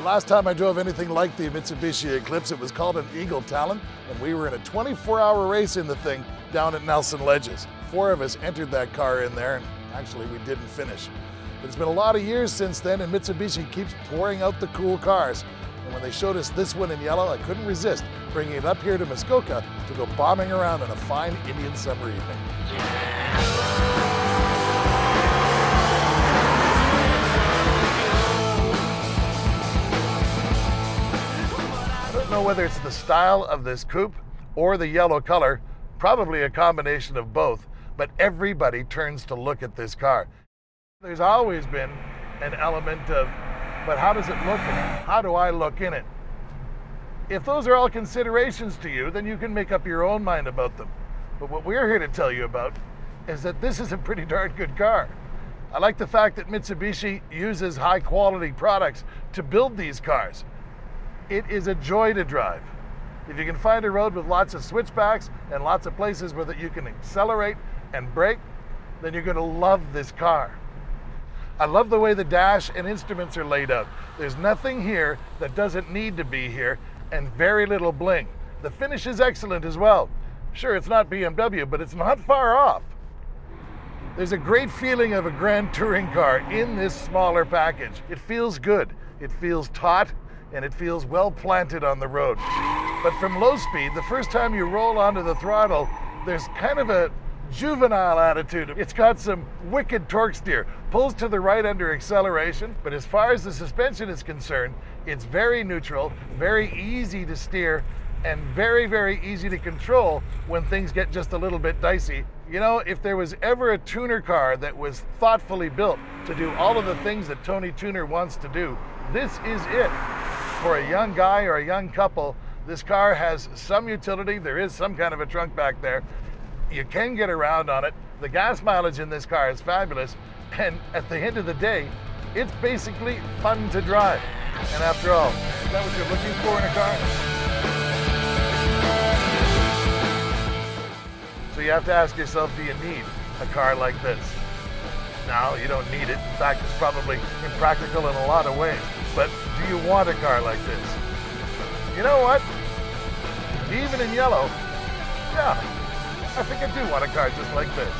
last time I drove anything like the Mitsubishi Eclipse, it was called an Eagle Talon, and we were in a 24-hour race in the thing down at Nelson Ledges. 4 of us entered that car in there, and actually we didn't finish. But it's been a lot of years since then, and Mitsubishi keeps pouring out the cool cars. And when they showed us this one in yellow, I couldn't resist bringing it up here to Muskoka to go bombing around on a fine Indian summer evening. I don't know whether it's the style of this coupe or the yellow color, probably a combination of both, but everybody turns to look at this car. There's always been an element of, but how does it look and how do I look in it? If those are all considerations to you, then you can make up your own mind about them. But what we're here to tell you about is that this is a pretty darn good car. I like the fact that Mitsubishi uses high quality products to build these cars. It is a joy to drive. If you can find a road with lots of switchbacks and lots of places where that you can accelerate and brake, then you're going to love this car. I love the way the dash and instruments are laid out. There's nothing here that doesn't need to be here, and very little bling. The finish is excellent as well. Sure, it's not BMW, but it's not far off. There's a great feeling of a grand touring car in this smaller package. It feels good, it feels taut, and it feels well planted on the road. But from low speed, the first time you roll onto the throttle, there's kind of a juvenile attitude. It's got some wicked torque steer, pulls to the right under acceleration, but as far as the suspension is concerned, it's very neutral, very easy to steer, and very, very easy to control when things get just a little bit dicey. You know, if there was ever a tuner car that was thoughtfully built to do all of the things that Tony Tuner wants to do, this is it. For a young guy or a young couple, this car has some utility. There is some kind of a trunk back there. You can get around on it. The gas mileage in this car is fabulous. And at the end of the day, it's basically fun to drive. And after all, is that what you're looking for in a car? So you have to ask yourself, do you need a car like this? No, you don't need it. In fact, it's probably impractical in a lot of ways. But do you want a car like this? You know what? Even in yellow, yeah, I think I do want a car just like this.